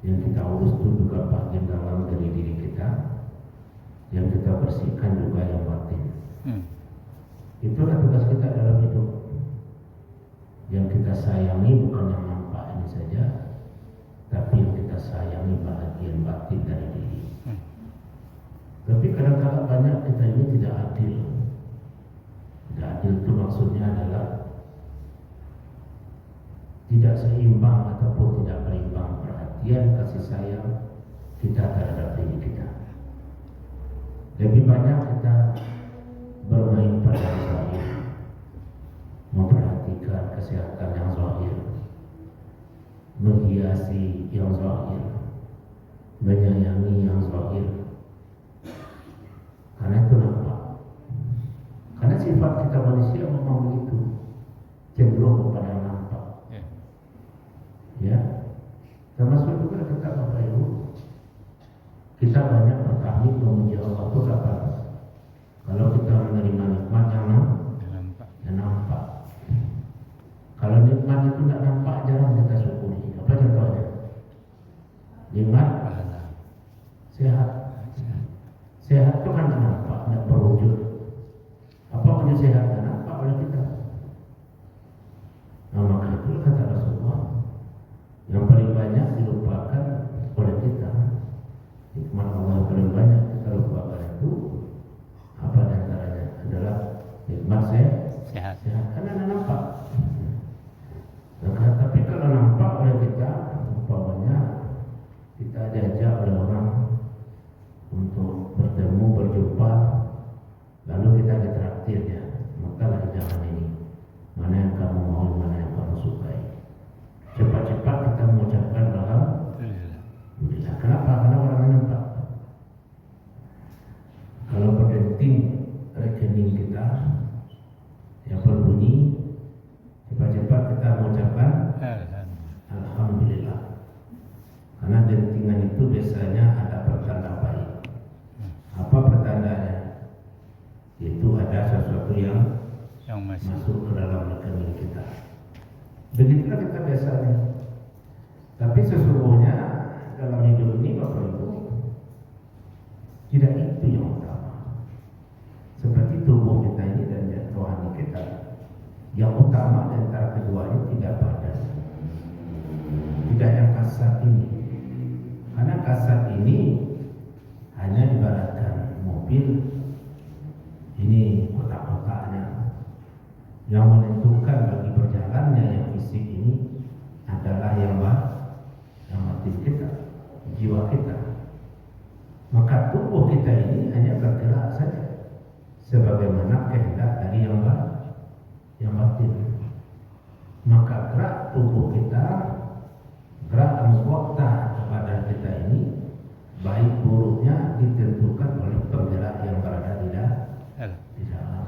Yang kita urus itu juga bagian dalam dari diri kita. Yang kita bersihkan juga yang batin. Itulah tugas kita dalam hidup. Yang kita sayangi bukan yang nampak ini saja, tapi yang kita sayangi bagian batin dari diri. Tapi kadang-kadang banyak kita ini tidak adil. Tidak adil itu maksudnya adalah tidak seimbang ataupun tidak berimbang perhatian kasih sayang kita terhadap diri kita. Lebih banyak kita bermain pada zahir, memperhatikan kesehatan yang zahir, menghiasi yang zahir, menyayangi yang zahir. Karena itu nampak. Karena sifat kita manusia memang begitu, cenderung kepada yang nampak. Ya, termasuk juga kita Bapak Ibu. Kita banyak berkami memuji Allah itu kapan? Kalau kita menerima nikmat yang nampak. Kalau nikmat itu tidak nampak, jarang kita syukuri. Apa contohnya? Nikmat sehat. Sehat itu kan nampak, tidak berwujud. Apa wujud sehat tidak nampak oleh kita. Nah, maka itu kata Rasulullah, yang paling banyak dilupakan oleh kita. Nikmat Allah yang paling banyak kita lupakan itu apa diantaranya adalah nikmat sehat. Karena tidak nampak. Nah, tapi kalau nampak oleh kita, umpamanya kita diajak oleh orang untuk bertemu, berjumpa, lalu kita ditraktirnya, maka lah jangan ini. Mana yang kamu mau, mana yang kamu sukai. Cepat-cepat kita mengucapkan alhamdulillah. Kenapa? Karena orangnya nampak. Kalau berdenting rekening kita yang berbunyi, cepat-cepat kita mengucapkan alhamdulillah. Karena dentingan itu biasanya ada pertanda baik. Apa pertandanya? Itu ada sesuatu yang masuk ke dalam rekening kita. Begitulah kita biasanya. Tapi sesungguhnya dalam hidup ini Bapak Ibu, tidak itu yang utama. Seperti tubuh kita ini dan rohani kita, yang utama di antara keduanya tidak badan, tidak yang kasar ini. Karena kasar ini hanya ibaratkan mobil, ini kotak-kotaknya. Yang menentukan bagi perjalanannya yang fisik ini adalah yang batin kita, jiwa kita. Maka tubuh kita ini hanya bergerak saja sebagaimana kehendak dari yang batin. Maka gerak tubuh kita, gerak anggota badan kita ini, baik buruknya ditentukan oleh penggerak yang berada di dalam.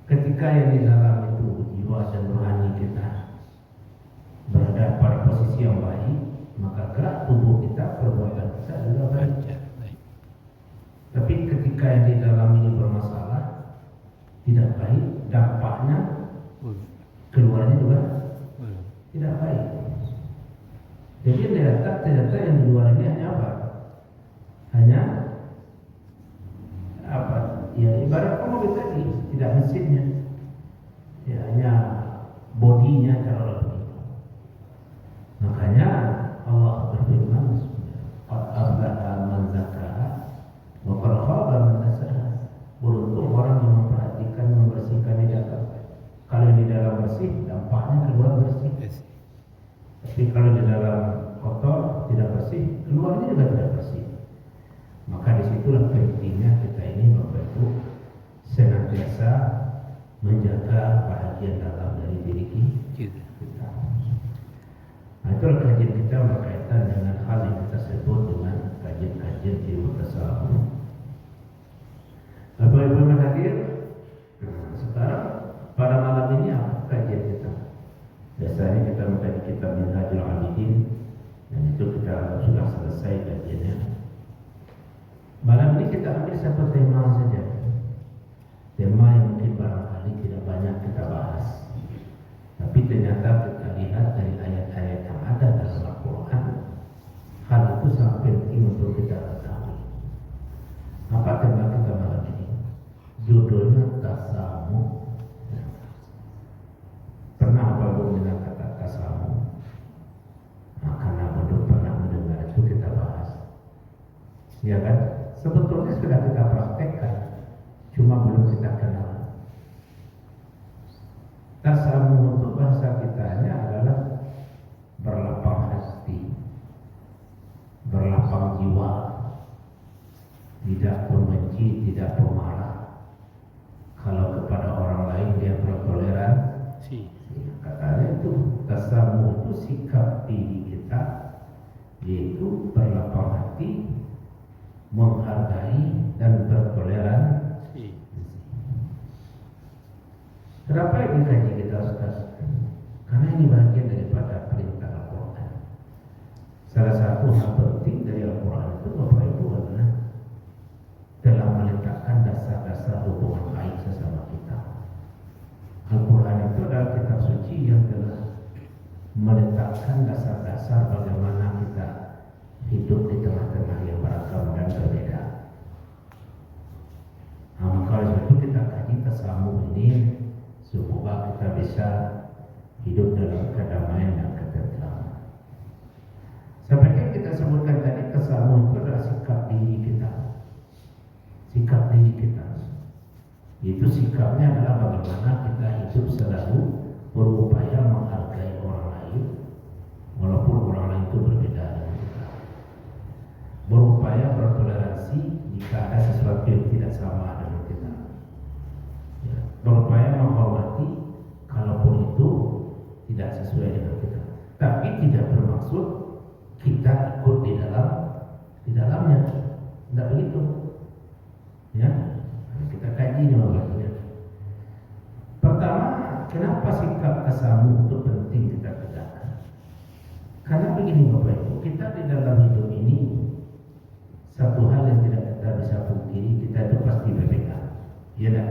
Ketika yang di dalam itu jiwa dan rohani kita berada pada posisi yang baik, maka gerak tubuh kita, perbuatan kita juga baik. Tapi ketika yang di dalam ini bermasalah, tidak baik, dampaknya keluarnya juga tidak baik. Jadi ternyata yang di luar ini hanya apa? Hanya apa? Ya ibarat mobil tadi, tidak mesinnya, ya hanya bodinya kalau begitu. Makanya Allah berfirman, "Qad aflaha man zakkaha wa qad khaba man dassaha." Beruntung orang yang memperhatikan, membersihkan di dalam. Kalau di dalam bersih, dampaknya keluar bersih. Tapi kalau di dalam kotor, tidak bersih, keluarnya juga tidak bersih. Maka disitulah pentingnya kita ini Bapak Ibu senantiasa menjaga bahagian dalam dari diri kita. Nah, itulah kajian kita berkaitan dengan hal yang kita sebut dengan kajian-kajian ilmu tasawuf. Bapak Ibu yang hadir, sekarang pada malam ini apa kajian kita? Biasanya kita mengkaji kitab Minhajul Abidin, dan itu kita sudah selesai kajiannya. Malam ini kita ambil satu tema saja, tema yang mungkin barangkali tidak banyak kita bahas, tapi ternyata kita lihat dari ayat-ayat yang ada dalam Al-Quran, tidak pemarah. Kalau kepada orang lain dia bertoleransi. Katanya itu tasamuh itu sikap diri kita, yaitu berlapang hati, menghargai dan bertoleransi. Kenapa ini kaji kita, Ustaz? Karena ini bagian daripada perintah Al-Quran. Salah satu hal penting dari Al-Quran itu Bapak Ibu adalah telah meletakkan dasar-dasar hubungan baik sesama kita. Al-Quran itu adalah kitab suci yang telah meletakkan dasar-dasar bagaimana kita hidup di tengah-tengah yang beragam dan berbeda. Nah, maka oleh sebab itu kita kaji tasamuh ini semoga kita bisa hidup dalam kedamaian dan ketentraman. Seperti kita sebutkan tadi, tasamuh itu adalah sikap diri kita. Sikap diri kita. Itu sikapnya adalah bagaimana kita hidup selalu berupaya menghargai orang lain, walaupun orang lain itu berbeda dengan kita. Berupaya bertoleransi jika ada sesuatu yang tidak sama dengan kita. Ya. Berupaya menghormati kalaupun itu tidak sesuai dengan kita. Tapi tidak bermaksud kita ikut di dalamnya. Tidak begitu. Ya. Kita kaji ini maksudnya. Pertama, kenapa sikap tasamuh itu penting kita tegakkan? Karena begini Bapak Ibu, kita di dalam hidup ini satu hal yang tidak kita bisa pungkiri, kita itu pasti berbeda. Iya tak?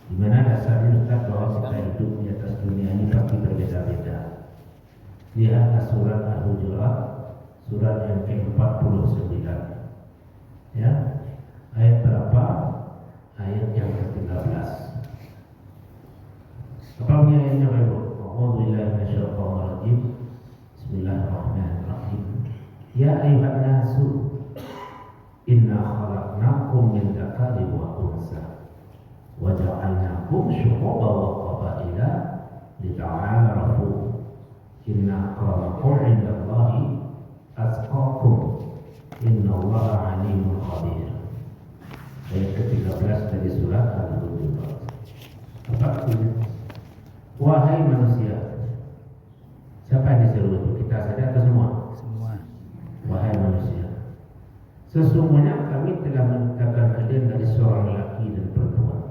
Dimana dasarnya Ustaz bahwa kita hidup di atas dunia ini pasti berbeda-beda. Lihatlah surat Al-Hujurat, surat yang ke-49. Ya. Ayat berapa? Ayat yang ke-13. Apa bunyi ayatnya Bapak Ibu? A'udzubillahi minasyaitonir rajim. Bismillahirrahmanirrahim. Ya ayyuhan nasu inna khalaqnakum min dzakarin wa unsa wa ja'alnakum syu'uban wa qabaila lita'arafu. Inna akramakum 'indallahi atqakum. Innallaha 'alimun khabir. Ayat ke-13 dari surat Al-Hujurat. Apa artinya? Wahai manusia. Siapa yang disuruh itu? Kita saja atau semua? Semua. Wahai manusia. Sesungguhnya kami telah menciptakan kalian dari seorang lelaki dan perempuan.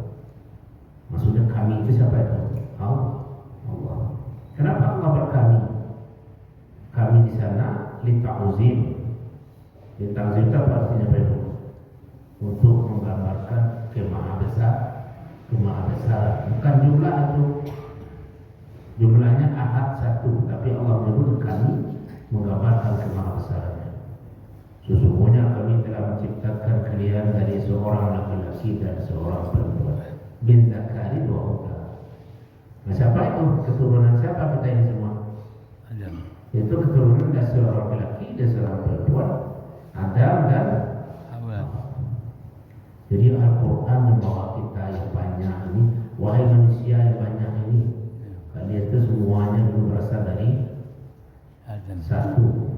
Maksudnya kami itu siapa itu? Allah. Kenapa Allah berkami? Kami di sana lita'uzim. Lita'uzim itu apa artinya Pak Ibu? Untuk menggambarkan kemahabesaran. Bukan jumlah itu. Jumlahnya ahad satu, tapi Allah menyebut kami menggambarkan kemahabesarannya. Sesungguhnya kami telah menciptakan kalian dari seorang laki-laki dan seorang perempuan. Bin Zakari wa Unsa. Nah, siapa itu? Keturunan siapa kita ini semua? Adam. Itu keturunan dari seorang laki-laki dan seorang perempuan. Adam dan Hawa. Jadi Al-Quran membawa kita yang banyak ini. Wahai manusia yang banyak ini, kalian itu semuanya dulu berasal dari Adam. Satu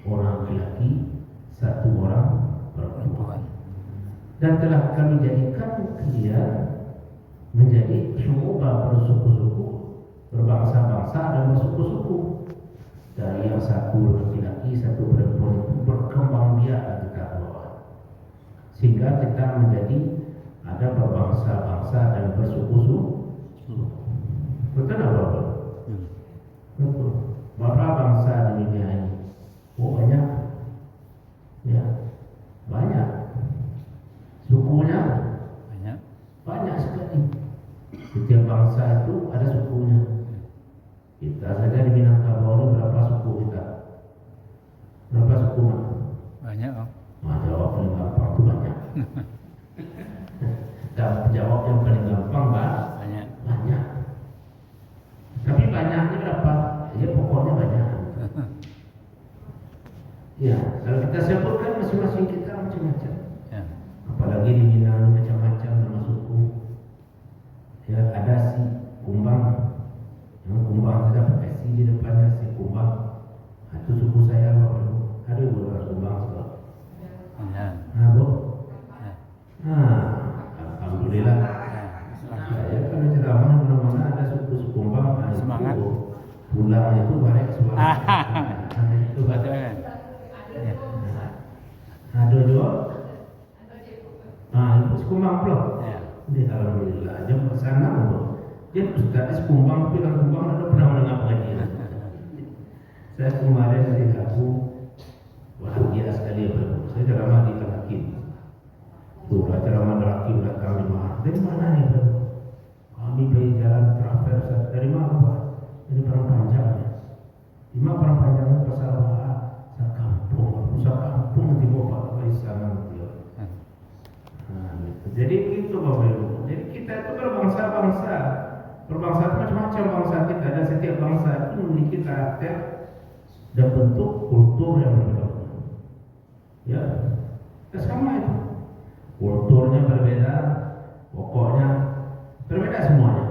orang laki-laki, satu orang perempuan. Dan telah kami jadikan kalian menjadi syu'uban, bersuku-suku, berbangsa-bangsa dan bersuku-suku. Dari yang satu laki-laki, satu perempuan itu berkembang biak kita bawah. Sehingga kita menjadi ada berbangsa-bangsa dan bersuku-suku. Betul tak Bapak? Betul. Berapa bangsa di dunia ini? Oh banyak. Ya, banyak. Sukunya banyak sekali. Setiap bangsa itu ada sukunya. Kita saja di Minangkabau berapa suku kita? Berapa suku Mak? Banyak Om. Jawab paling gampang itu banyak. Dan jawab yang paling gampang banyak. Tapi banyaknya berapa? Ya pokoknya banyak. Ya, kalau kita sebutkan masing-masing kita macam-macam. Ya. Apalagi di Minang macam-macam nama suku. Ya, ada si Kumbang. Yang Kumbang saja pakai si di depannya, si Kumbang. Itu suku saya Bapak Ibu. Ada orang Kumbang sebab. Nah, Bu. tulang itu balik suara. Itu Betul kan? Ya. ada dua. Itu sekumbang pula. Ya. Jadi alhamdulillah jam kesana pun. Jadi ustaz sekumbang tapi kan sekumbang ada pernah mendengar pengajian. Saya kemarin dari aku bahagia sekali ya. Saya ceramah di Telakin. Ceramah lelaki datang jemaah. Dari mana nih Pak? Kami dari jalan travel. Dari mana Pak? Dari Parangpanjang ya. Di mana Parangpanjang pasar Baha? Sakampung di bawah Pak Islam. Jadi begitu Bapak Ibu. Jadi kita itu berbangsa-bangsa. Berbangsa itu macam-macam bangsa kita. Dan setiap bangsa itu memiliki karakter dan bentuk kultur yang berbeda. Ya, sama itu. Kulturnya berbeda, pokoknya berbeda semuanya.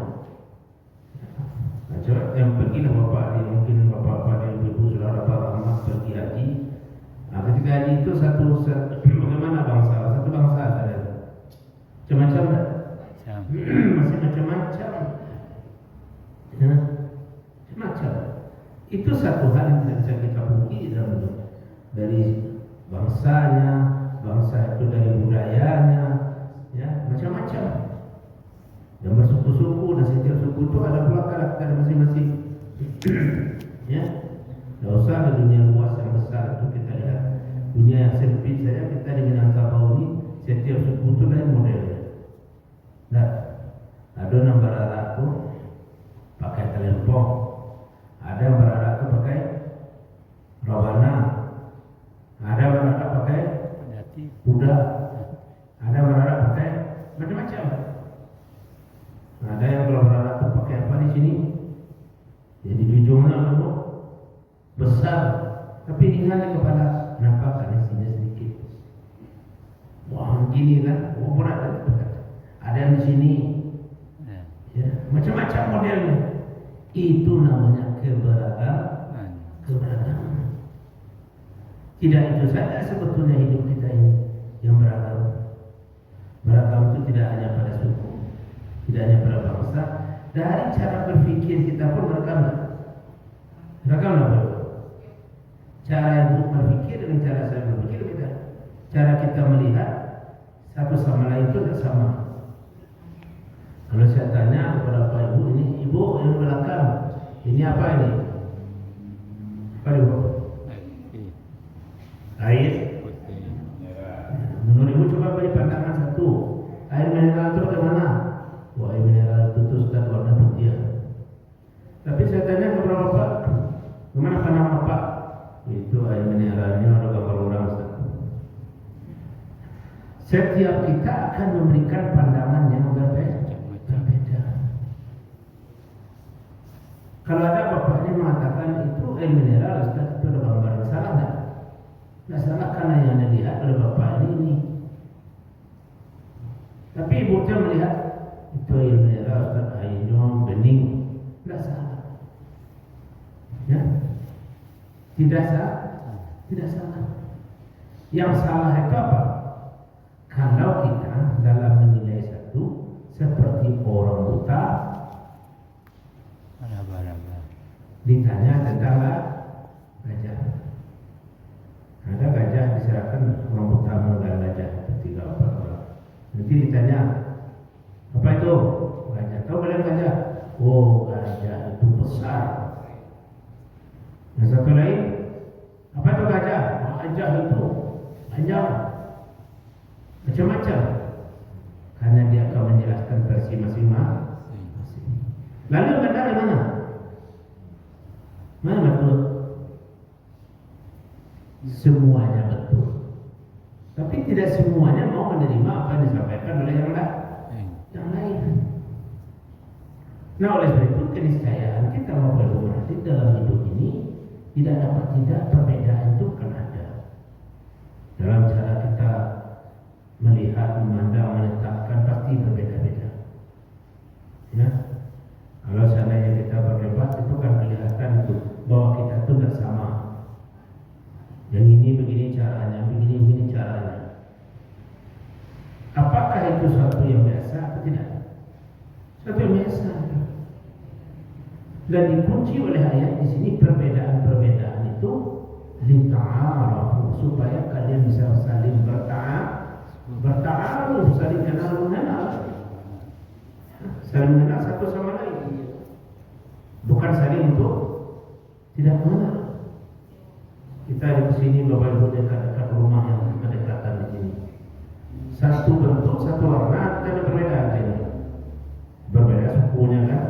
Nah, coba yang pergilah Bapak ini, mungkin Bapak dan Ibu saudara Bapak Ahmad pergi haji. Nah, ketika haji itu bagaimana bangsa? Satu bangsa ada. Macam-macam tak? Masih macam-macam. Ya, macam-macam. Itu satu hal yang tidak bisa kita pungkiri dari bangsanya, bangsa itu dari budayanya, ya macam-macam. Yang bersuku-suku dan setiap suku itu ada pula karakter masing-masing. Ya, tidak usah di dunia luas yang besar itu kita lihat. Dunia yang sempit saja kita di Minangkabau ini setiap suku itu lain modelnya. Nah, ada yang berada itu pakai telempong, ada yang berada itu pakai rawana, ada yang berada pakai kuda, ada yang berada pakai macam-macam. Ada yang kalau berada itu pakai apa di sini? Jadi jujungnya itu besar, tapi ringan di kepala, nampak kan isinya sedikit. Wah, gini kan? Oh, berat. Ada yang di sini, ya, macam-macam modelnya. Itu namanya keberagaman. Tidak itu saja sebetulnya hidup kita ini yang beragam. Beragam itu tidak hanya pada suku, tidak hanya pada bangsa. Dari cara berpikir kita pun beragam. Beragam apa? Cara yang berpikir dengan cara saya berpikir beda. Cara kita melihat satu sama lain itu tidak sama. Kalau saya tanya kepada Pak Ibu, ini Ibu yang belakang, ini apa ini? Apa Ibu? Air. Menurut Ibu coba beri pandangan satu. Air mineral itu bagaimana? Wah, air mineral itu Ustaz warna putih. Tapi saya tanya kepada Bapak, bagaimana pandangan Bapak? Itu air mineralnya ada gambar orang Ustaz. Setiap kita akan memberikan pandangan yang berbeda. Kalau ada Bapak ini mengatakan itu air mineral, Ustaz, itu ada gambar, salah tak? Tidak salah karena yang dilihat oleh Bapak ini. Tapi Ibu melihat itu air mineral, Ustaz, airnya bening, tidak salah. Ya, tidak salah, tidak salah. Yang salah itu apa? Kalau kita dalam menilai satu seperti orang buta. Ditanya tentang gajah. Ada gajah diserahkan orang buta menunggang gajah 3-4 orang. Nanti ditanya, apa itu? Gajah. Tahu kalian gajah? Oh, gajah itu besar. Yang satu lain, apa itu gajah? Oh, gajah itu panjang. Macam-macam. Karena dia akan menjelaskan versi masing-masing. Lalu yang benar di mana? Mana betul? Semuanya betul. Tapi tidak semuanya mau menerima apa yang disampaikan oleh yang lain. Nah, oleh sebab itu keniscayaan kita mau berhubungan dalam hidup ini tidak dapat tidak perbedaan itu kan ada. Dalam cara kita melihat, memandang, menetapkan pasti berbeda-beda. Ya. Kalau seandainya kita berdebat itu kan kelihatan itu bahwa kita itu tidak sama. Yang ini begini caranya, begini caranya. Apakah itu suatu yang biasa atau tidak? Suatu yang biasa. Dan dikunci oleh ayat di sini. saling kenal mengenal, saling mengenal satu sama lain, bukan saling untuk tidak mengenal. Kita di sini Bapak Ibu dekat-dekat rumah yang berdekatan di sini. Satu bentuk, satu warna, kita berbeda artinya. Berbeda sukunya kan,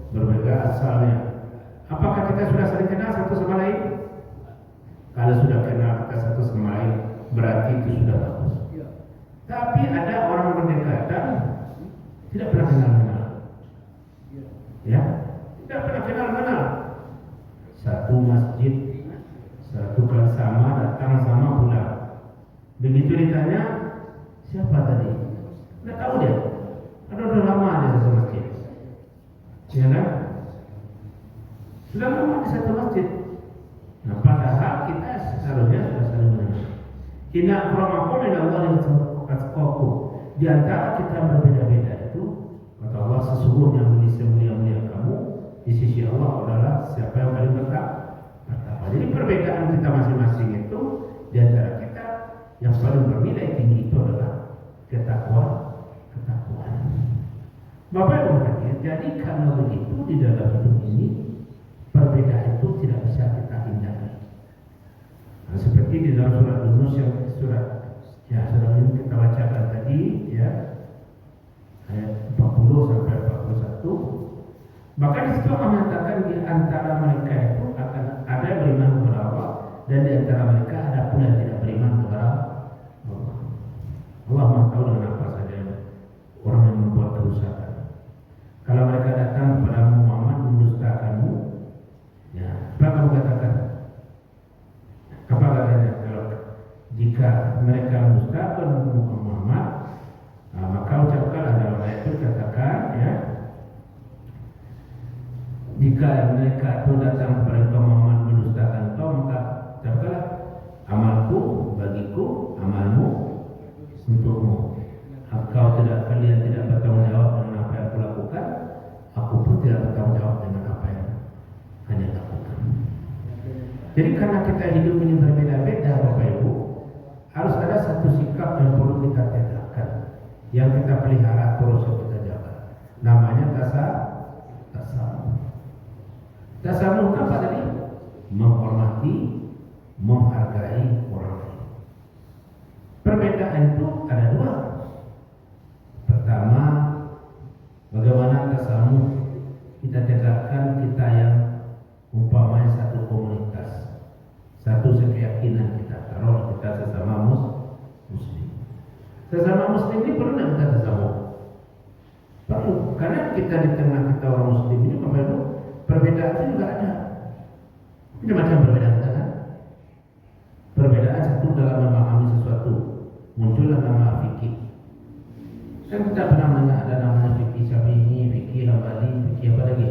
berbeda asalnya. Apakah kita sudah saling kenal satu sama lain? Kalau sudah kenal kita satu sama lain, berarti itu sudah bagus. Tapi ada orang berdekatan tidak pernah kenal-kenal, ya, tidak pernah kenal-kenal. Satu masjid, satu kali sama datang sama pulang. Begitu ditanya siapa tadi, nggak tahu dia. Udah lama di satu masjid, ya kan? Sudah lama di satu masjid. Nah, padahal kita seharusnya sudah saling mengenal. Inna akramakum indallahi atqakum. Di antara kita berbeda-beda itu, kata Allah, sesungguhnya mulia-mulia kamu di sisi Allah adalah siapa yang paling bertakwa. Jadi perbedaan kita masing-masing itu di antara kita yang paling bernilai tinggi itu adalah ketakwaan. Bapak Ibu sekalian, jadi karena begitu di dalam hidup ini perbedaan itu tidak bisa kita hindari. Nah, seperti di dalam surat Yunus yang surat ini kita bacakan tadi, ya, ayat 40 sampai 41. Bahkan di situ Allah mengatakan di antara mereka itu akan ada yang beriman kepada Allah dan di antara mereka ada pula yang tidak beriman kepada Allah. Allah Maha tahu dengan apa saja orang yang membuat kerusakan. Kalau mereka datang kepada Muhammad mendustakanmu, ya, apa kamu katakan? Apa katanya? Kalau jika mereka mendustakan Muhammad, maka ucapkanlah dalam ayat itu, katakan, ya, jika mereka itu datang kepada Muhammad mendustakan kau, maka ucapkanlah, amalku bagiku, amalmu untukmu. Kalian tidak bertanggung jawab dengan apa yang aku lakukan, aku pun tidak bertanggung jawab dengan apa yang kalian lakukan. Jadi karena kita hidup ini berbeda-beda, Bapak Ibu, harus ada satu sikap yang perlu kita tegakkan, yang kita pelihara terus, yang kita jaga. Namanya tasamuh. Tasamuh apa tadi? Menghormati, menghargai orang lain. Perbedaan itu ada dua. Pertama, bagaimana tasamuh kita tegakkan, kita yang umpamanya satu komunitas, satu keyakinan kita, taruh kita sesama muslim. Sesama muslim ini perlu kita tasamuh. Perlu, karena kita di tengah kita orang muslim ini, perbedaan itu juga ada. Macam-macam perbedaan kita kan? Perbedaan satu dalam memahami sesuatu, muncullah nama fikih. Kan kita pernah mendengar ada namanya fikih Syafi'i, fikih Hambali, fikih apa lagi?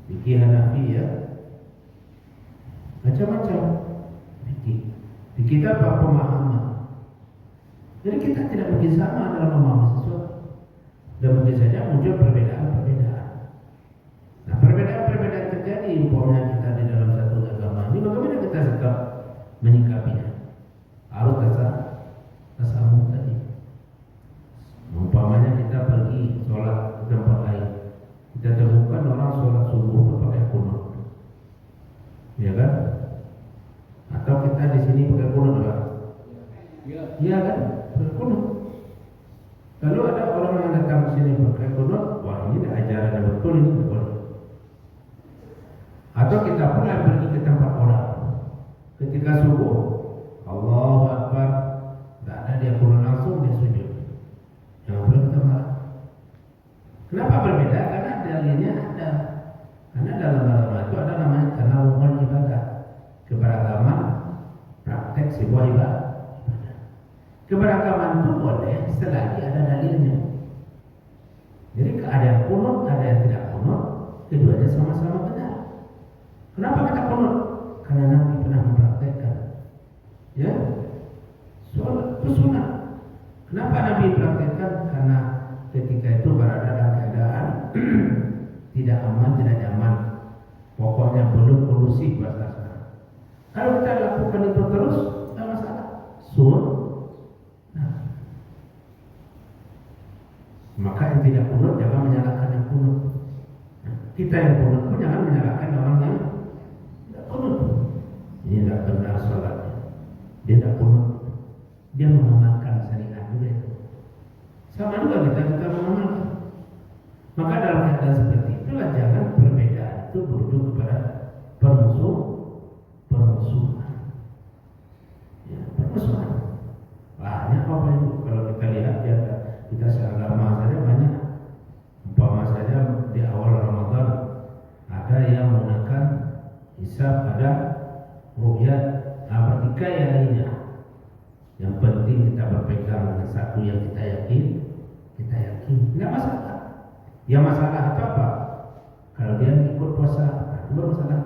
Fikih Hanafi, ya. Macam-macam fikih. Fikih kita apa? Pemahaman. Jadi kita tidak mungkin sama dalam memahami sesuatu. Dan mungkin saja muncul perbedaan-perbedaan. Nah, perbedaan-perbedaan terjadi umpamanya kita di dalam satu agama. Ini bagaimana kita sikap menyikapinya? Harus tasamuh tadi. Umpamanya kita pergi sholat ke tempat lain, kita temukan orang sholat subuh itu pakai kunut, ya kan? Atau kita di sini pakai kunut, kan? Iya kan? Pakai kunut. Lalu ada orang yang datang ke sini pakai kunut, wah ini ajaran yang betul, ini betul. Atau kita pula pergi ke tempat orang, ketika subuh, Allahu Akbar, tidak ada dia kunut langsung, dia sujud. Yang belum kita marah. Kenapa berbeda? Karena dalilnya ada. Karena dalam agama itu ada namanya tanawu'ul ibadah, keberagaman praktek sebuah ibadah. Keberagaman itu boleh selagi ada dalilnya. Jadi ada yang kunut, ada yang tidak kunut, keduanya sama-sama benar. Kenapa kita kunut? Karena Nabi pernah mempraktekkan. Ya, sholat itu sunnah. Kenapa Nabi praktekkan? Karena ketika itu berada dalam keadaan tidak aman, tidak nyaman. Pokoknya belum kondusif bahasa sekarang. Kalau kita lakukan itu terus, tidak masalah. kita yang kunut pun jangan menyalahkan orang yang tidak kunut. Ini tidak benar sholatnya. Dia tidak kunut. Dia mengamalkan syariat juga itu. Sama juga kita mengamalkan. Maka dalam keadaan seperti itulah jangan perbedaan itu berujung kepada permusuhan. Ya, permusuhan. Banyak apa itu kalau kita lihat ya, kita seagama saja banyak. Umpama saja di awal Ramadan ada yang menggunakan hisab, ada ru'yat, tiga yang lainnya. Yang penting kita berpegang dengan satu yang kita yakin, tidak masalah. Yang masalah apa? Kalau dia ikut puasa, itu baru masalah.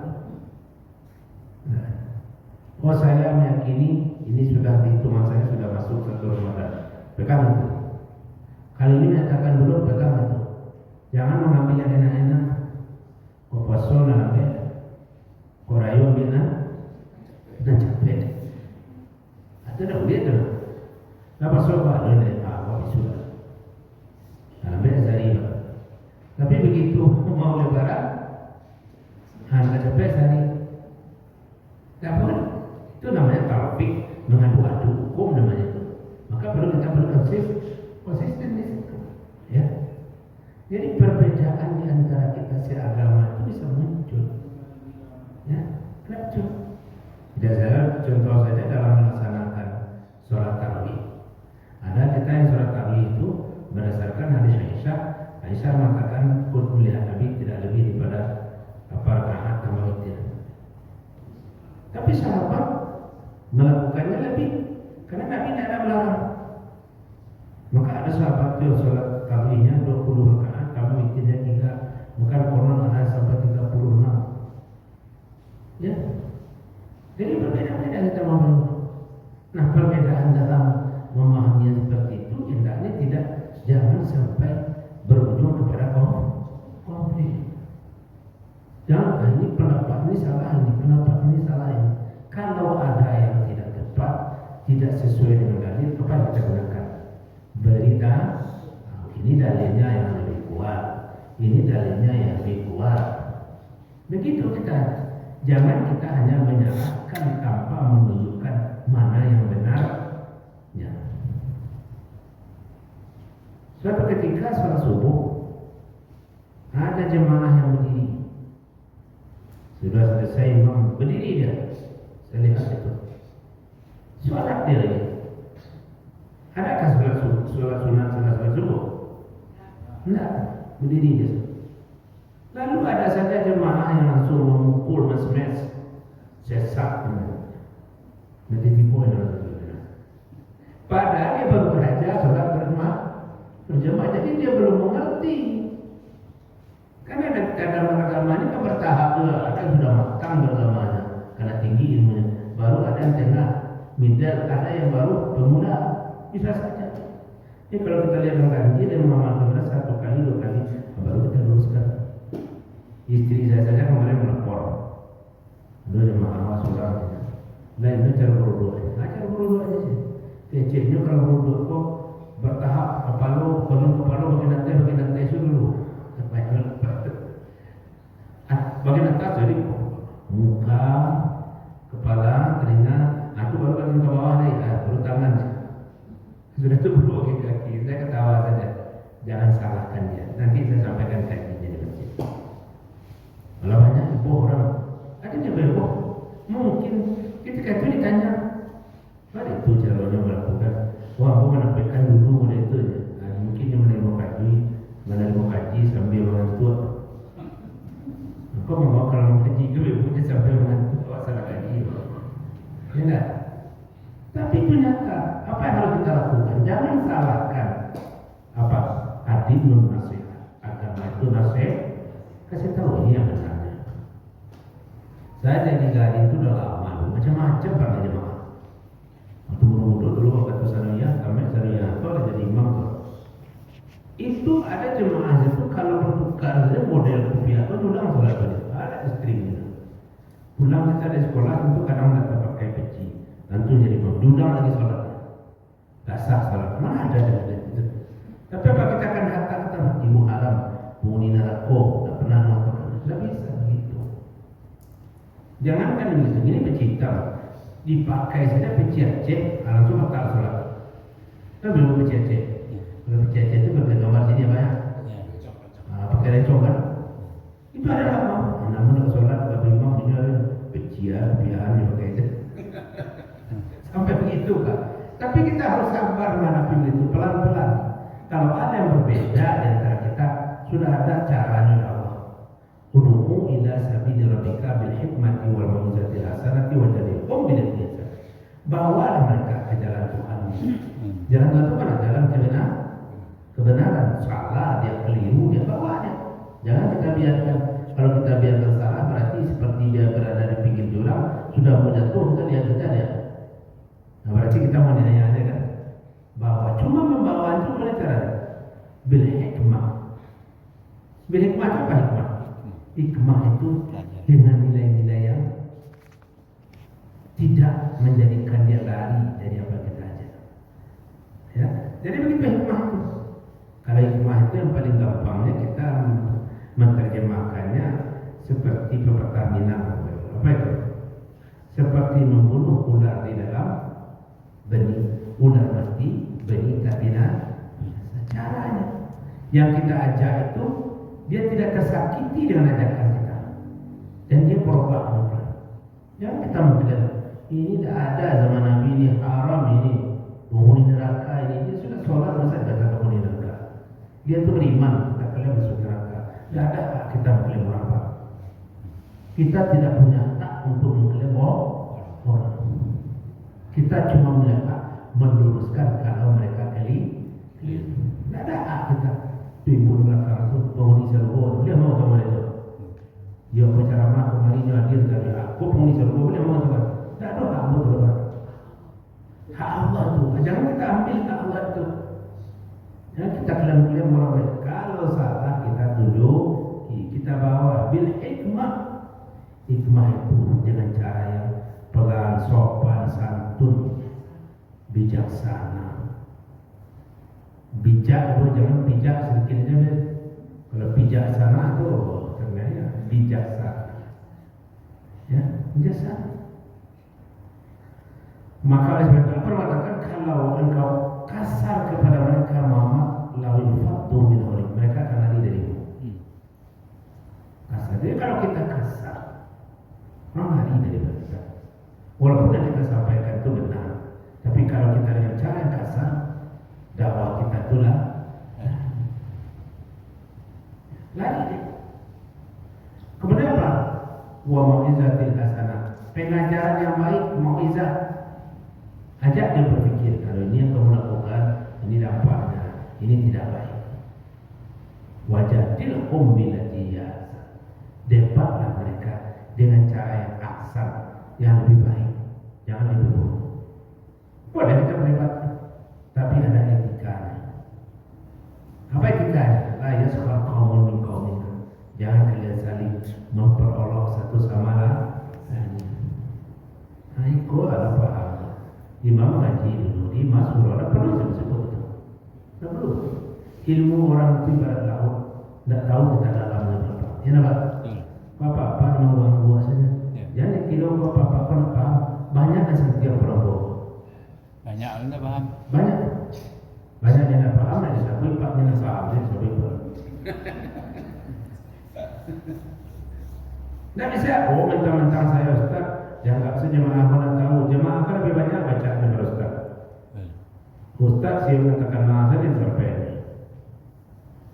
Oh saya meyakini ini sudah dihitungan saya sudah masuk 1 Ramadan. Pegang itu. Kali ini nyatakan dulu pegang itu. Jangan mengambil yang enak-enak. Kau puasa nak ambil, kau rayu ambil dan capek. Ada dah boleh tu. Lepas tu apa? Ada apa sudah. Ambil sehari. Tapi begitu mau lebaran, harga capek sehari. Tak boleh. Itu namanya taufik, mengadu-adu hukum namanya itu. Maka perlu kita konsisten di situ. Ya. Jadi perbedaan di antara kita seagama itu bisa muncul. Ya, muncul. Tidak salah contoh saja dalam melaksanakan sholat tarawih. Ada kita yang sholat tarawih itu berdasarkan hadis Aisyah. Aisyah mengatakan kun melihat Nabi tidak lebih daripada rakaat tambah witir. Tapi sahabat melakukannya lebih karena Nabi tidak ada melarang. Maka ada sahabat yang sholat tarawihnya 20 rakaat, tambah witirnya 3, maka konon ada sampai 36. Ya. Jadi berbeda-beda kita memahami. Nah, perbedaan dalam memahaminya seperti itu hendaknya jangan sampai berujung kepada konflik. Jangan ini pendapat ini salah, ini pendapat ini salah ini. Kalau ada yang tidak tepat, tidak sesuai dengan dalil, apa yang kita gunakan? Berita, ini dalilnya yang lebih kuat, ini dalilnya yang lebih kuat. Begitu kita. Jangan kita hanya menyalahkan tanpa menunjukkan mana yang benar. Ya. Suatu ketika sholat subuh, ada jemaah yang berdiri. Sudah selesai imam berdiri dia. Saya lihat itu. Sholat dia lagi. Adakah sholat sunat setelah sholat subuh? Tidak, berdiri dia. Lalu ada saja jemaah yang langsung memukul mes-mes, sesak, nanti dipoin. Padahal dia baru belajar sholat berjemaah, jadi dia belum mengerti. Karena dalam agama ini kan bertahap, ada yang sudah matang beragamanya, karena tinggi ilmunya. Baru ada yang tengah, middle, ada yang baru pemula, bisa saja. Jadi kalau kita lihat dalam kaji, dia mengamalkan 1 kali, 2 kali, baru kita luruskan. Istri saya saja kemarin melapor. Dia jemaah sholat. Lain itu cara berdoa. Cara berdoa aja sih. Kecilnya kalau berdoa kok bertahap kepala bagian atas itu dulu. Bagian atas jadi muka, kepala, telinga, aku baru bagian ke bawah nih, baru tangan. Sudah itu berdoa ke kaki. Saya ketawa saja. Jangan salahkan dia. Nanti saya sampaikan kajinya di masjid. Kalau banyak ibu orang, ada juga ibu. Mungkin ketika itu ditanya, apa itu caranya melakukan? Wah, aku menampilkan dulu mulai itu aja. Nah, mungkin yang menerima kaji sambil mengantuk. Aku mau kalau kaji itu ibunya sambil mengantuk, salah kaji. Ya enggak? Tapi itu nyata. Apa yang harus kita lakukan? Jangan salahkan apa? Adinun nasihat. Agama itu nasihat. Kasih tahu ini yang benarnya. Saya jadi gading itu udah lama, macam-macam pakai jemaah. Waktu dulu waktu sanawiyah, sampai sanawiyah itu ada jadi imam tuh. Itu ada jemaah itu kalau bertukar saja model kopiah itu ulang sholat balik. Ada istrinya. Pulang kita di sekolah tentu kadang tidak pakai peci, tentu jadi diulang lagi sholatnya. Dasar sholat mana ada itu. Tapi apa kita akan katakan ibu haram, muni neraka, tidak pernah melakukan. Tidak bisa begitu. Jangankan begitu, ini peci hitam dipakai saja peci Aceh, langsung bakal sholat. Kan belum peci Aceh. Kalau peci Aceh itu pakai gambar sini apa ya? Pakai lecong kan? Itu adalah mau. Namun kalau sholat kalau imam ini ada pecian, pian pakai itu. Sampai begitu kan? Tapi kita harus sabar menghadapi itu pelan-pelan. Kalau ada yang berbeda di antara kita, sudah ada caranya Allah. Ud'u ila sabili rabbika bil hikmati wal mau'izatil hasanati wajadilhum billati hiya. Bawalah mereka ke jalan Tuhan. Jalan Tuhan itu mana? Jalan kebenaran. Salah dia keliru dia bawanya. Jangan kita biarkan. Kalau kita biarkan salah berarti seperti dia berada di pinggir jurang, sudah mau jatuh kan dia tidak ada. Nah, berarti kita mau nanya aja kan? Bahwa cuma membawa itu boleh cara bil hikmah. Bil hikmah itu apa hikmah? Hikmah itu dengan nilai-nilai yang tidak menjadikan dia lari dari apa kita ajar. Ya, jadi begitu hikmah itu. Kalau hikmah itu yang paling gampangnya kita menerjemahkannya seperti Pertamina. Apa itu? Seperti membunuh ular di dalam benih. Ular mati, benih tak tidak. Caranya yang kita ajak itu dia tidak tersakiti dengan ajakan kita, dan dia berubah. Jangan kita mengklaim ini tidak ada zaman Nabi, ini haram, ini penghuni neraka, ini dia sudah sholat masa kata penghuni neraka. Dia itu beriman, kita klaim masuk neraka. Tidak ada hak kita mengklaim orang. Kita tidak punya hak untuk mengklaim orang. Kita cuma punya hak meluruskan kalau mereka keliru. Tidak ada hak kita. Timbul belakang itu penghuni serbo, dia mau sama itu. Dia berceramah kemarin hadir dari aku penghuni serbo, dia mau sama. Tidak ada hak betul. Hak Allah itu, jangan kita ambil hak Allah itu. Ya, kita klaim-klaim orang lain. Kalau salah kita duduk, kita bawa bil hikmah. Hikmah itu dengan cara yang pelan, sopan, santun, bijaksana. Bijak, jangan bijak sedikit aja. Kalau bijaksana itu ternyata bijaksana. Ya, bijaksana. Maka oleh sebab itu Allah mengatakan kalau engkau kasar kepada mereka Muhammad, lalu infaqtu min hawlik, mereka akan lari darimu. Kasar. Jadi kalau kita kasar, orang lari dari kita. Walaupun yang kita sampaikan itu benar, tapi kalau kita dengan cara yang kasar, dakwah kita itulah lari deh. Kemudian apa? Wa mau'izatil hasanah. Pengajaran yang baik, mau'izah. Ajak dia berpikir, kalau ini yang kamu lakukan, ini dampaknya, ini tidak baik. Wajadilhum billati hiya. Debatlah mereka dengan cara yang ahsan, yang lebih baik, jangan lebih buruk. Boleh kita berdebat, tapi ada etikanya. Apa etikanya? La yaskhar qaumun min qaumin. Jangan kalian saling memperolok satu sama lain. Nah, itu adalah paham. Imam ngaji dulu di Mas'ur, ada perlu sebut itu. Tidak perlu. Ilmu orang itu ibarat laut, tidak tahu kita dalamnya berapa. Ya nak? Bapak membuang buah saja. Jangan kilo bapak nak paham. Banyak yang setiap orang bohong. Banyak yang tak paham. Banyak yang tak paham, dan disabui pak yang tak paham, dia disabui pak. Tidak bisa. Oh, mentang-mentang saya Ustaz, jangan sejemaah mana tahu. Jemaah kan lebih banyak bacaan daripada Ustaz. Ustaz sih mengatakan nazar yang sampai ini.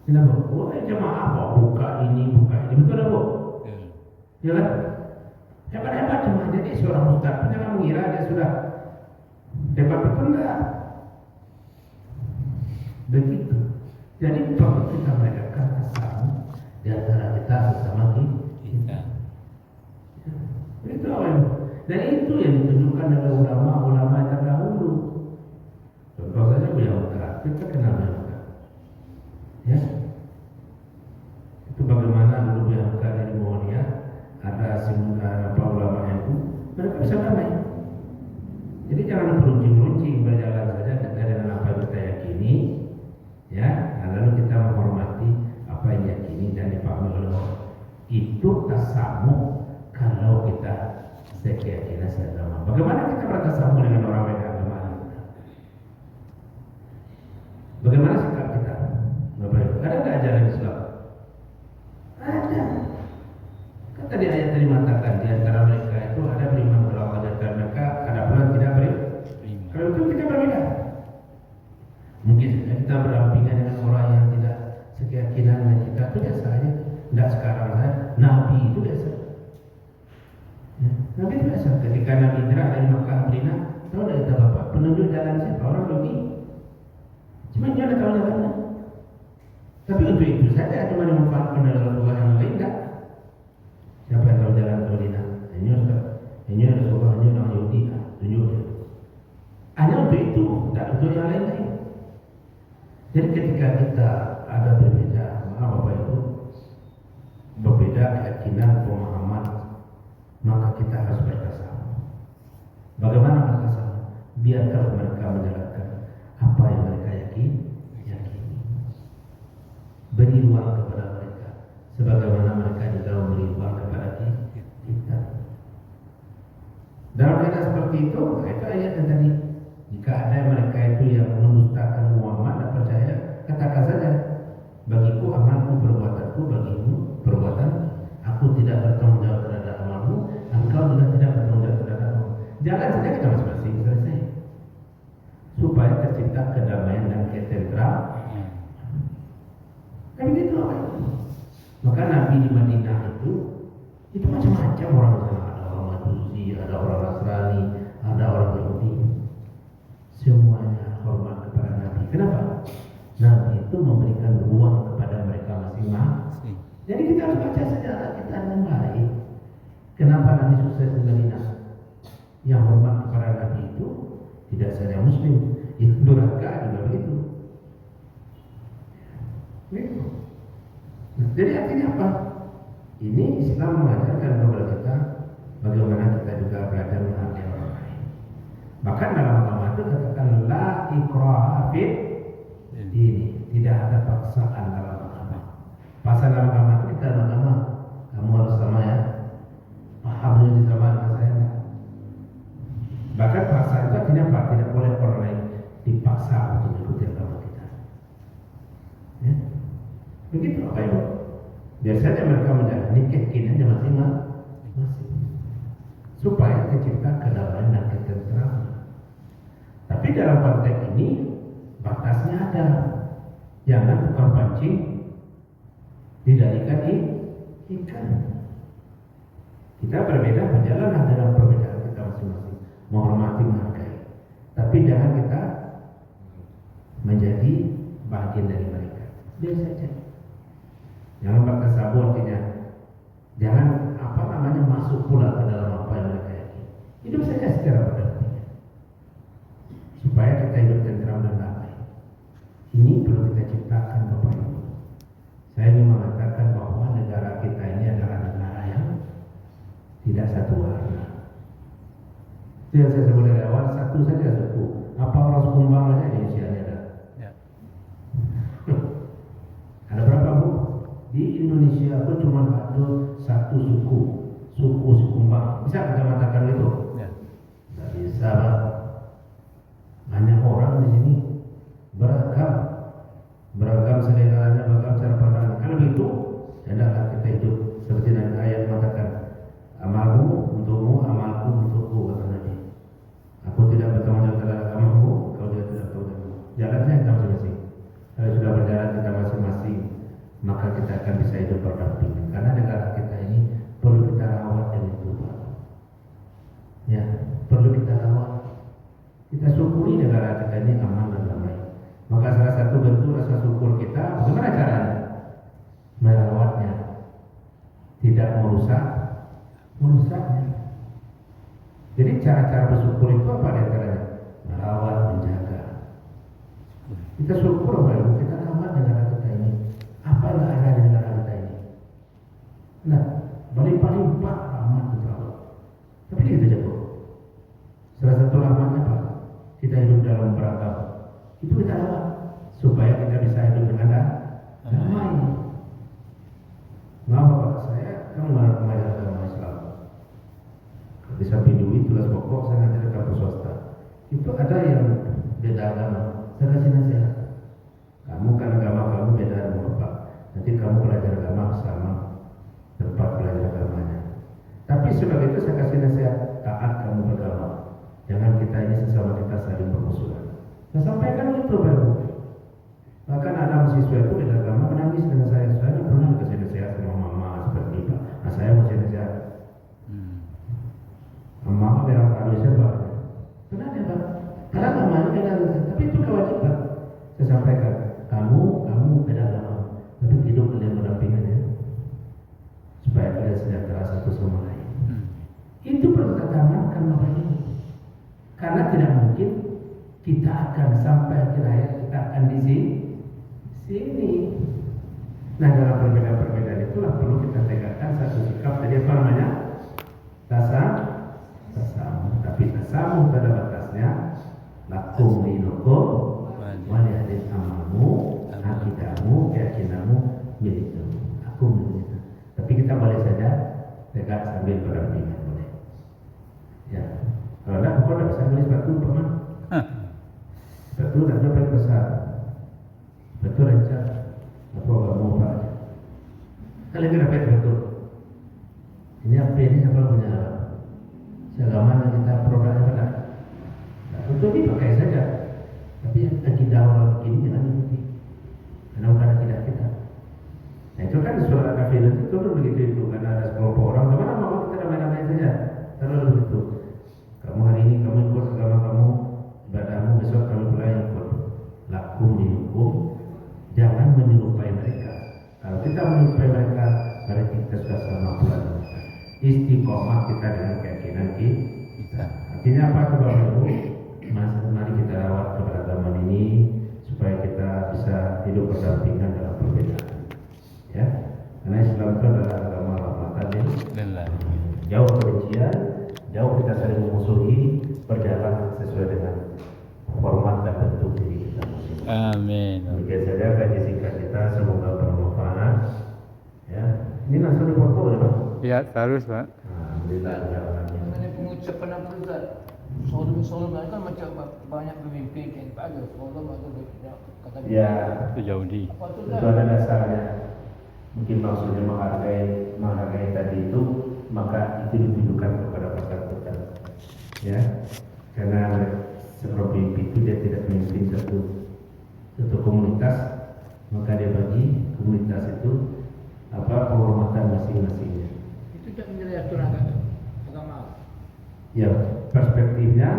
Kenapa? Oh, jemaah apa? Buka ini. Betul tak, Bu? Ya kan? Hebat-hebat jemaah. Jadi seorang Ustaz, jangan mengira dia sudah hebat betul enggak? Begitu. Jadi perlu kita mengadakan kesan di antara kita bersama kita. Itu yang, dan itu yang ditunjukkan oleh ulama-ulama terdahulu. Contoh saja Buya Mutar, kita kenal Buya Mutar. Ya, itu bagaimana dulu Buya Mutar dari Muhammadiyah, ada ulama itu, mereka bisa damai. Jadi jangan beruncing-runcing, berjalan saja kita dengan apa yang kita yakini, ya. Lalu kita menghormati apa yang yakini dan dipahami oleh itu tasamu kalau kita sekeyakinan seagama. Bagaimana kita bertasamu dengan orang beda agama? Bagaimana sikap kita? Bapak Ibu, ada nggak ajaran Islam? Ada. Kan tadi ayat tadi mengatakan di antara mereka itu ada beriman kepada Allah, di antara mereka ada pula yang tidak beriman. Kalau itu kita berbeda. Mungkin kita berdampingan dengan orang yang tidak sekeyakinan dengan kita, itu biasa aja. Tidak sekarang saya, Nabi itu biasa. Ya, Nabi itu biasa. Ketika Nabi hijrah dari Makkah Madinah, tahu tidak kita Bapak? Penunjuk jalan siapa? Orang pergi. Cuma dia ada tahu jalannya. Tapi untuk itu saja cuma dimanfaatkan oleh Rasulullah yang lain tak? Siapa yang tahu jalan ke Madinah? Ini Rasulullah, ini orang Yahudi, tunjuk dia. Hanya untuk itu, tak untuk yang lain-lain. Jadi ketika kita ada berbeda, maaf Bapak Ibu, berbeda keyakinan, pemahaman, maka kita harus bertasawuf. Bagaimana bertasawuf? Biarkan mereka menjalankan apa yang mereka yakini. Beri ruang kepada mereka, sebagaimana mereka juga memberi ruang kepada kita. Dalam keadaan seperti itu ayat yang tadi. Jika ada mereka itu yang mendustakan Muhammad dan percaya, katakan saja, bagiku amalku perbuatanku, bagimu perbuatan. Aku tidak bertanggung jawab terhadap amalmu, engkau juga tidak bertanggung jawab terhadap amalmu. Jalan saja kita masing-masing, selesai. Supaya tercipta kedamaian dan ketentraman. Kan begitu apa itu? Maka Nabi di Madinah itu macam-macam orang sana. Ada orang Majusi, ada orang Nasrani, ada orang Yahudi. Semuanya hormat kepada Nabi. Kenapa? Nabi itu memberikan ruang kepada mereka masing-masing. Jadi kita harus baca sejarah kita dengan baik. Kenapa Nabi sukses di Madinah? Yang hormat kepada Nabi itu tidak saja Muslim, yang durhaka juga begitu. Nah, jadi artinya apa? Ini Islam mengajarkan kepada kita bagaimana kita juga belajar menghargai orang lain. Bahkan dalam agama itu katakan la ikraha fid din, tidak ada paksaan dalam agama. Paksaan dalam agama itu kita dalam agama, kamu harus sama ya, pahamnya di sama dengan saya. Bahkan paksaan itu artinya apa? Tidak boleh orang lain dipaksa untuk mengikuti agama kita. Ya? Begitu apa itu? Biar saja mereka menjalani keyakinannya masing-masing, supaya tercipta kedamaian dan ketentraman. Tapi dalam konteks ini batasnya ada. Jangan tukang pancing dijadikan ikan. Kita berbeda, berjalanlah dalam perbedaan kita masing-masing, menghormati, menghargai. Tapi jangan kita menjadi bagian dari mereka. Biasa saja. Jangan bertasabur, artinya jangan masuk pula ke dalam apa yang mereka yakini. Hidup saja secara pendampingan, supaya kita hidup tentram dan damai. Ini perlu kita ciptakan, Bapak Ibu. Saya ingin mengatakan bahwa negara kita ini adalah negara yang tidak satu warna. Itu yang saya sebut dari awal, satu saja suku. Apa orang suku Kumbang aja di Indonesia ini ada? Ya. Ada berapa, Bu? Di Indonesia pun cuma ada satu suku Kumbang. Bisa kita mengatakan itu? Ya. Tidak bisa, Pak. Banyak orang di sini beragam seleranya, beragam cara pandang. Kalau begitu, hendaklah kita hidup seperti yang ayat mengatakan, amalmu untukmu, amalku untukku, kata Nabi. Aku tidak bertanggung jawab terhadap amalmu, kau juga tidak bertanggung jawab. Jalannya kita masing-masing. Kalau sudah berjalan kita masing-masing, maka kita akan bisa hidup berdampingan. Karena negara kita ini perlu kita rawat dengan Tuhan. Ya, perlu kita rawat. Kita syukuri negara kita ini aman dan damai. Maka salah satu bentuk rasa syukur kita, bagaimana caranya? Merawatnya, tidak merusaknya. Jadi cara-cara bersyukur itu apa diantaranya? Merawat, menjaga. Kita syukur bahwa kita rawat negara kita ini. Apa yang ada di negara kita ini? Nah, berlimpah-limpah rahmat kita rawat. Tapi kita jatuh. Salah satu rahmatnya apa? Kita hidup dalam beragam. Itu kita rawat supaya kita bisa hidup dengan damai. Maaf Bapak, saya Di samping duit tugas pokok saya ngajar kampus swasta. Itu ada yang beda agama, saya kasih nasihat. Kamu kan agama kamu beda dengan bapak. Nanti kamu belajar agama sama tempat belajar agamanya. Tapi sebab itu saya kasih nasihat, taat kamu beragama. Jangan kita ini sesama kita saling bermusuhan. Saya sampaikan itu baru. Bahkan ada mahasiswa itu beda agama menangis dengan saya nggak pernah kasih nasihat sama mama seperti itu. Nah saya masih nasihat. Mama bilang kalau siapa? Kenapa Pak? Karena namanya beda agama. Tapi itu kewajiban. Saya sampaikan, kamu beda agama, tapi hidup kalian berdampingan ya, supaya kalian sejahtera satu sama lain. Itu perlu kita tanamkan Bapak Ibu. Karena tidak mungkin kita akan sampai akhir hayat kita akan di sini. Nah dalam perbedaan-perbedaan itulah perlu kita tegakkan satu sikap tadi apa namanya? Tasamuh. Tapi tasamuh pada batasnya. Lakum dinukum waliyadin amamu, akidahmu, keyakinanmu milikmu. Aku milikmu. Tapi kita boleh saja tegak sambil berdampingan boleh. Ya. Kalau tidak, kau tidak bisa beli sepatu paman. Sepatu dan paling besar. Sepatu rancang. Apa kamu pak? Kalian kena pakai sepatu. Ini apa ini siapa punya? Seagaman kita produknya pada. Untuk ini pakai saja. Tapi akidah orang ini jangan diikuti. Karena bukan akidah kita. Nah itu kan suara kafir itu turun begitu itu karena ada sekelompok orang. Kemana mau kita damai-damai saja. Terus begitu. Kamu hari ini kamu ikut agama kamu, ibadahmu, besok kamu pula ikut. Lakum dihukum. Jangan menyerupai mereka. Kalau kita menyerupai mereka, berarti kita sudah sama pula. Istiqomah kita dengan keyakinan kita. Artinya apa tuh Bapak Ibu? Mari kita rawat keberagaman ini supaya kita bisa hidup berdampingan dalam perbedaan. Ya, karena Islam itu adalah agama rahmatan ya. Jauh kebencian, jauh kita saling memusuhi, berjalan sesuai dengan format dan bentuk diri kita masing-masing. Amin. Demikian saja kajian singkat kita, semoga bermanfaat. Ya, ini langsung dipoto ya Pak? Ya, harus Pak. Alhamdulillah jalannya. Mengenai pengucapan apa Ustaz? Solom kan macam banyak pemimpin yang bagus. Solom atau kata Ya, Itu jauh di. apa tu itu ada dasarnya. Mungkin maksudnya menghargai tadi itu, maka itu ditujukan kepada bersangkutan. Ya, karena seorang pemimpin itu dia tidak memimpin satu komunitas, maka dia bagi komunitas itu penghormatan masing-masingnya. itu tak menilai aturan agama. Ya, perspektifnya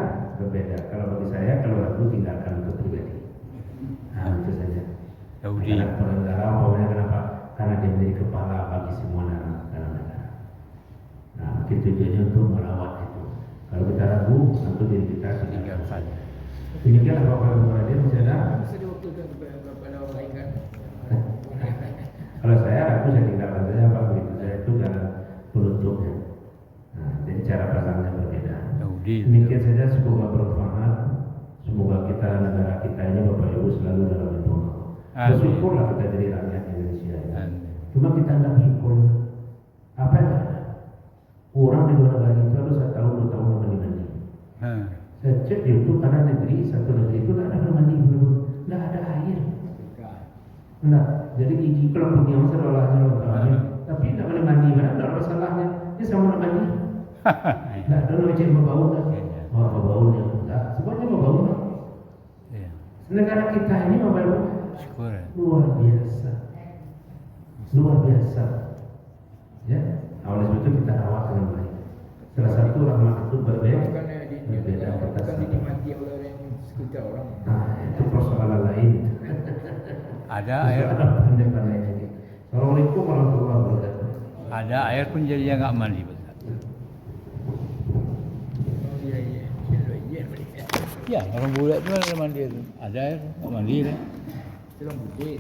berbeda. Kalau bagi saya, kalau aku tinggalkan untuk pribadi. Nah, itu saja. Yahudi. Karena penyelenggara, umpamanya kenapa? Karena dia menjadi kepala bagi semua negara. Nah, mungkin tujuannya untuk merawat itu. Kalau kita ragu, tentu diri kita tinggalkan saja. Demikianlah Bapak Ibu Raden, masih ada? Bisa diwakilkan kepada orang lain kan? Kalau saya ragu, saya tinggalkan saja Pak. Begitu saya itu jalan penutupnya. Nah, jadi cara pasangnya berbeda. Yahudi. Demikian saja, semoga bermanfaat. Semoga kita negara kita ini Bapak Ibu selalu dalam lindungan. Amin. Bersyukurlah kita jadi rakyat Indonesia ini. Amin. Cuma kita tidak bersyukur. Apa yang ada? Orang di luar negara itu harus 1 tahun 2 tahun mandi. Saya cek di YouTube ada satu negeri itu tidak ada mandi dulu, tidak ada air. Nah, jadi gigi kalau punya masalah olahnya, tapi tidak boleh mandi, mana tidak ada masalahnya. Dia sama nak mandi. Tidak ada macam bau kan? Oh, baunya enggak. Semuanya bau kan? Iya. Negara kita ini Bapak Syukur. luar biasa, luar biasa. Ya, oleh sebab itu kita rawat dengan baik. Salah satu rahmat itu berbeda Bukan dinikmati oleh orang sekitar orang. Nah, itu persoalan lain. Ada air. Pandai-pandainya gitu. Assalamualaikum warahmatullahi wabarakatuh. Ada air pun jadi dia nggak mandi Pak. Iya. Ya, orang bule itu ada mandi itu. Ada air nggak mandi kan? Itu orang bule.